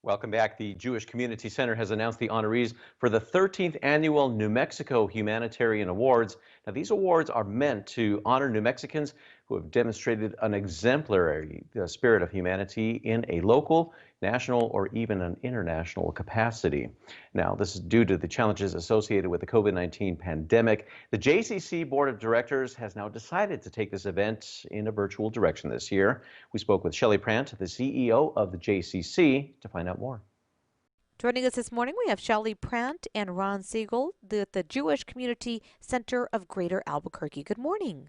Welcome back. The Jewish Community Center has announced the honorees for the 13th annual New Mexico Humanitarian Awards. Now, these awards are meant to honor New Mexicans who have demonstrated an exemplary spirit of humanity in a local, national, or even an international capacity. Now, this is due to the challenges associated with the COVID-19 pandemic. The JCC Board of Directors has now decided to take this event in a virtual direction this year. We spoke with Shelly Prant, the CEO of the JCC, to find out more. Joining us this morning, we have Shelly Prant and Ron Segel, the Jewish Community Center of Greater Albuquerque. Good morning.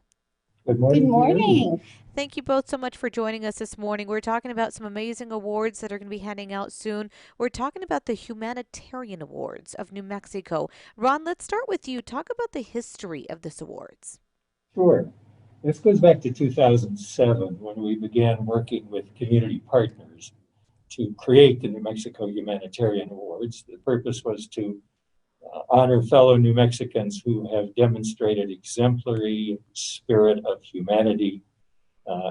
Good morning. Good morning. Thank you both so much for joining us this morning. We're talking about some amazing awards that are going to be handing out soon. We're talking about the Humanitarian Awards of New Mexico. Ron, let's start with you. Talk about the history of this awards. Sure. This goes back to 2007 when we began working with community partners to create the New Mexico Humanitarian Awards. The purpose was to honor fellow New Mexicans who have demonstrated exemplary spirit of humanity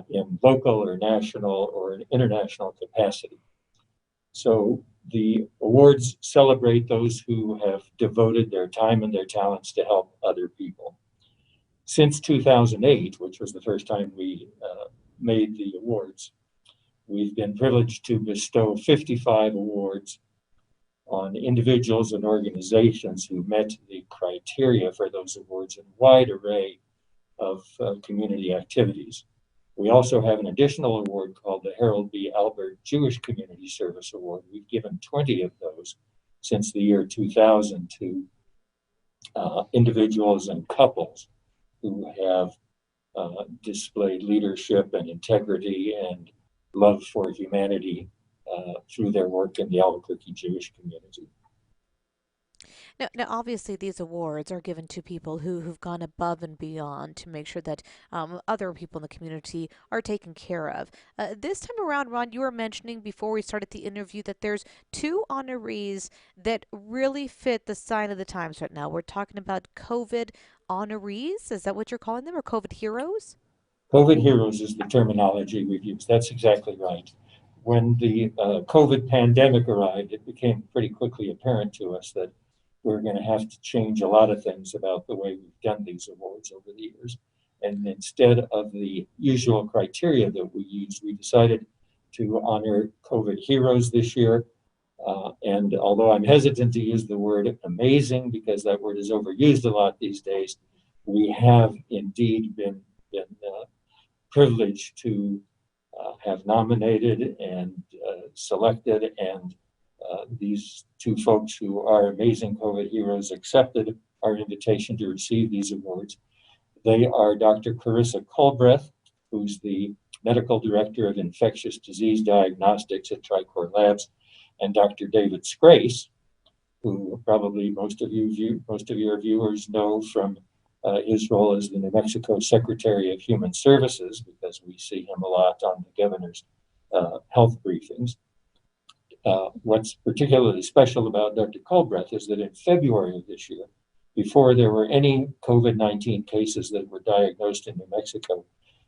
in local or national or an international capacity. So the awards celebrate those who have devoted their time and their talents to help other people. Since 2008, which was the first time we made the awards, we've been privileged to bestow 55 awards on individuals and organizations who met the criteria for those awards in a wide array of community activities. We also have an additional award called the Harold B. Albert Jewish Community Service Award. We've given 20 of those since the year 2000 to individuals and couples who have displayed leadership and integrity and love for humanity through their work in the Albuquerque Jewish community. Now, obviously, these awards are given to people who've gone above and beyond to make sure that other people in the community are taken care of. This time around, Ron, you were mentioning before we started the interview that there's two honorees that really fit the sign of the times right now. We're talking about COVID honorees. Is that what you're calling them, or COVID heroes? COVID heroes is the terminology we've used. That's exactly right. When the COVID pandemic arrived, it became pretty quickly apparent to us that we're going to have to change a lot of things about the way we've done these awards over the years. And instead of the usual criteria that we used, we decided to honor COVID heroes this year. And although I'm hesitant to use the word amazing because that word is overused a lot these days, we have indeed been privileged to have nominated and selected, and these two folks who are amazing COVID heroes accepted our invitation to receive these awards. They are Dr. Clarissa Culbreth, who's the Medical Director of Infectious Disease Diagnostics at Tricor Labs, and Dr. David Scrace, who probably most of your viewers know from his role as the New Mexico Secretary of Human Services, because we see him a lot on the governor's health briefings. What's particularly special about Dr. Culbreth is that in February of this year, before there were any COVID-19 cases that were diagnosed in New Mexico,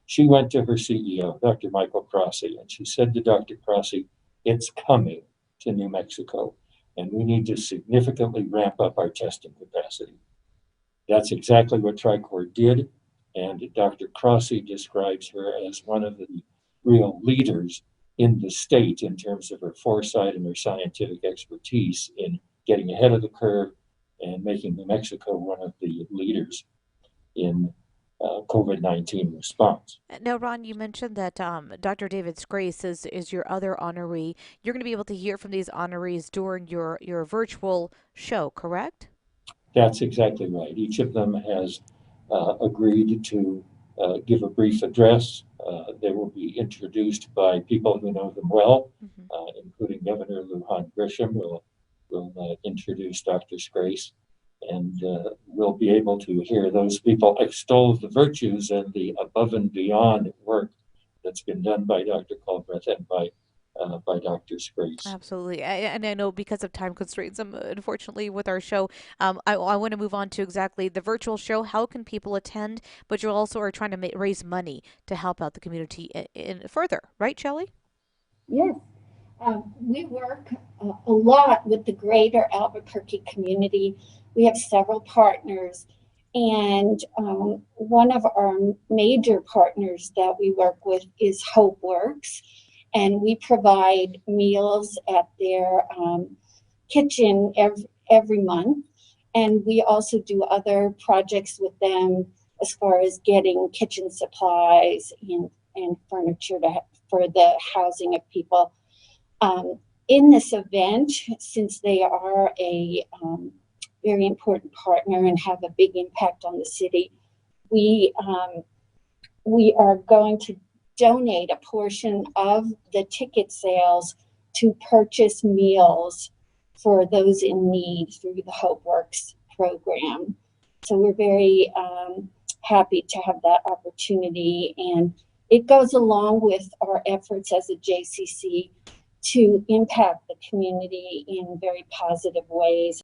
she went to her CEO, Dr. Michael Crossie, and she said to Dr. Crossie, "It's coming to New Mexico, and we need to significantly ramp up our testing capacity." That's exactly what Tricor did, and Dr. Crossie describes her as one of the real leaders in the state in terms of her foresight and her scientific expertise in getting ahead of the curve and making New Mexico one of the leaders in COVID-19 response. Now, Ron, you mentioned that Dr. David Scrace is your other honoree. You're going to be able to hear from these honorees during your virtual show, correct? That's exactly right. Each of them has agreed to give a brief address. They will be introduced by people who know them well, including Governor Lujan Grisham will introduce Dr. Scrace, and we'll be able to hear those people extol the virtues and the above and beyond work that's been done by Dr. Culbreth and by Dr. Scrace. Absolutely. And I know because of time constraints, unfortunately, with our show, I want to move on to exactly the virtual show. How can people attend? But you also are trying to raise money to help out the community further, right, Shelly? Yes. We work a lot with the greater Albuquerque community. We have several partners, and one of our major partners that we work with is Hopeworks, and we provide meals at their kitchen every month. And we also do other projects with them as far as getting kitchen supplies and furniture for the housing of people. In this event, since they are a very important partner and have a big impact on the city, we are going to donate a portion of the ticket sales to purchase meals for those in need through the Hopeworks program. So we're very happy to have that opportunity, and it goes along with our efforts as a JCC to impact the community in very positive ways.